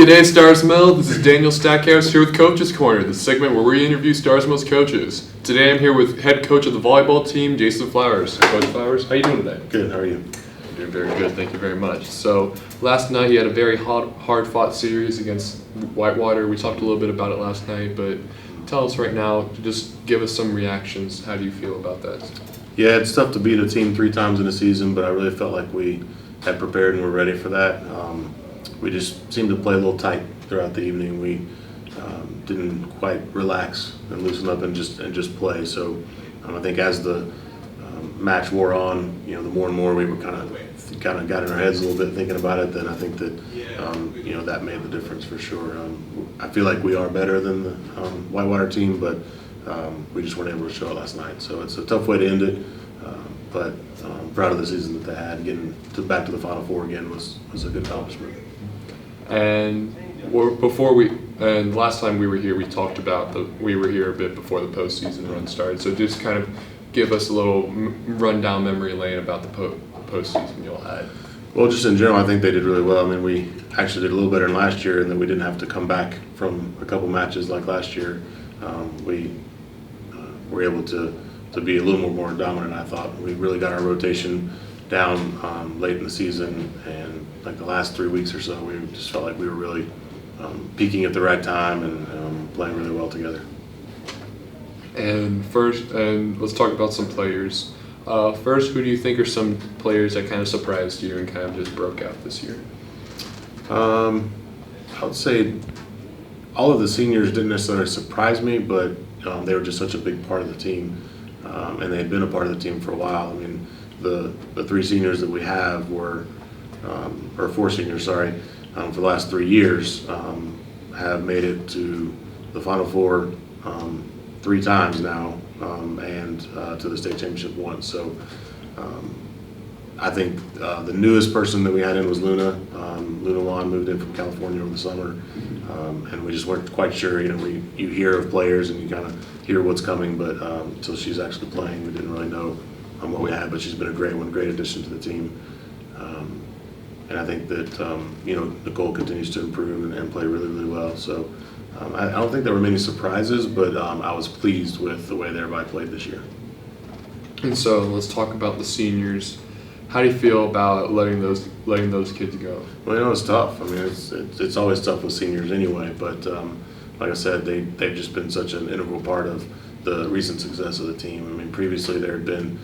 G'day, Stars Mill. This is Daniel Stackhouse here with Coach's Corner, the segment where we interview Stars Mill's coaches. Today I'm here with head coach of the volleyball team, Jason Flowers. Coach Flowers, how you doing today? Good, how are you? I'm doing very good, thank you very much. So last night you had a very hard-fought series against Whitewater. We talked a little bit about it last night, but tell us right now, just give us some reactions. How do you feel about that? Yeah, it's tough to beat a team 3 times in a season, but I really felt like we had prepared and were ready for that. We just seemed to play a little tight throughout the evening. We didn't quite relax and loosen up and just play. So I think as the match wore on, the more and more we were kind of got in our heads a little bit thinking about it. Then I think that that made the difference for sure. I feel like we are better than the Whitewater team, but we just weren't able to show it last night. So it's a tough way to end it. But proud of the season that they had. Getting back to the Final Four again was a good accomplishment. And last time we were here, we talked about we were here a bit before the postseason run started. So just kind of give us a little rundown memory lane about the postseason you all had. Well, just in general, I think they did really well. I mean, we actually did a little better than last year, and that we didn't have to come back from a couple matches like last year. We were able to be a little more dominant, I thought. We really got our rotation down late in the season, and like the last 3 weeks or so, we just felt like we were really peaking at the right time and playing really well together. And let's talk about some players. First, who do you think are some players that kind of surprised you and kind of just broke out this year? I would say all of the seniors didn't necessarily surprise me, but they were just such a big part of the team, and they had been a part of the team for a while. I mean, the 3 seniors that we have were, or 4 seniors, sorry, for the last 3 years have made it to the Final Four 3 times now, and to the state championship once. So I think the newest person that we had in was Luna. Luna Juan moved in from California over the summer, and we just weren't quite sure. You hear of players and you kind of hear what's coming, but until she's actually playing, we didn't really know what we had. But she's been a great addition to the team. And I think that Nicole continues to improve and play really well. So I don't think there were many surprises, but I was pleased with the way everybody played this year. And so let's talk about the seniors. How do you feel about letting those kids go? Well, it's tough. I mean, it's always tough with seniors anyway. But like I said, they've just been such an integral part of the recent success of the team. I mean, previously there had been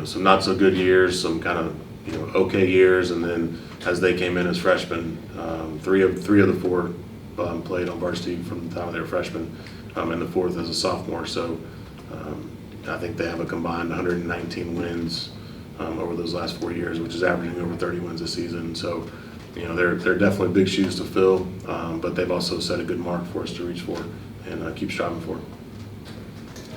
some not so good years, some kind of okay years, and then as they came in as freshmen, 3 of the 4 played on varsity from the time they were freshmen, and the 4th as a sophomore. So I think they have a combined 119 wins over those last 4 years, which is averaging over 30 wins a season. So they're definitely big shoes to fill, but they've also set a good mark for us to reach for and keep striving for.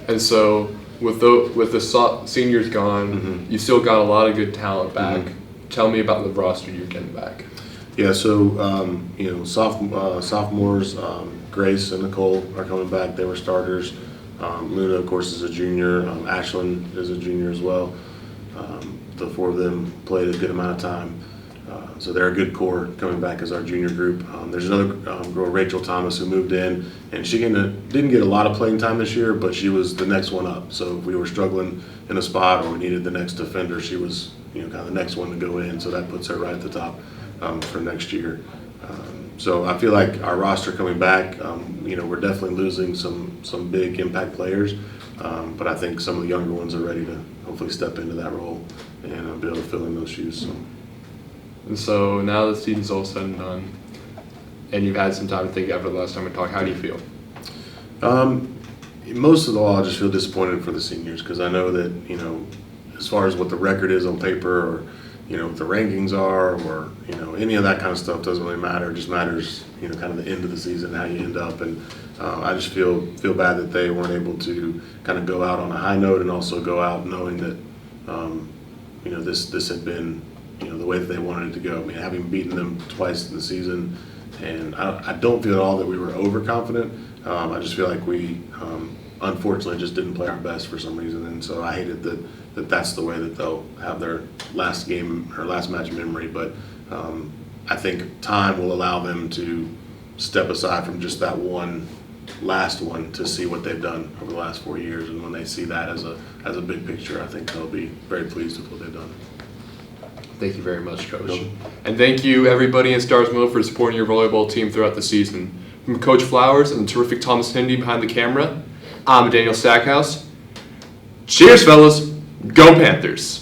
And so with the seniors gone, mm-hmm. you still got a lot of good talent back. Mm-hmm. Tell me about the roster you're getting back. Yeah, so sophomores, Grace and Nicole are coming back. They were starters. Luna, of course, is a junior. Ashlyn is a junior as well. The 4 of them played a good amount of time. So they're a good core coming back as our junior group. There's another girl, Rachel Thomas, who moved in, and she didn't get a lot of playing time this year, but she was the next one up. So if we were struggling in a spot or we needed the next defender, she was kind of the next one to go in. So that puts her right at the top for next year. So I feel like our roster coming back, we're definitely losing some big impact players, but I think some of the younger ones are ready to hopefully step into that role and be able to fill in those shoes. So. And so now the season's all said and done, and you've had some time to think after the last time we talked. How do you feel? Most of all, I just feel disappointed for the seniors because I know that, as far as what the record is on paper or, what the rankings are or, any of that kind of stuff doesn't really matter. It just matters, kind of the end of the season, how you end up. And I just feel bad that they weren't able to kind of go out on a high note and also go out knowing that, this had been, the way that they wanted it to go. I mean, having beaten them twice in the season, and I don't feel at all that we were overconfident. I just feel like we, unfortunately, just didn't play our best for some reason, and so I hated that's the way that they'll have their last game or last match memory. But I think time will allow them to step aside from just that last one to see what they've done over the last 4 years. And when they see that as a big picture, I think they'll be very pleased with what they've done. Thank you very much, Coach. Nope. And thank you, everybody in Starsville, for supporting your volleyball team throughout the season. From Coach Flowers and the terrific Thomas Hindy behind the camera, I'm Daniel Stackhouse. Cheers, fellas. Go Panthers.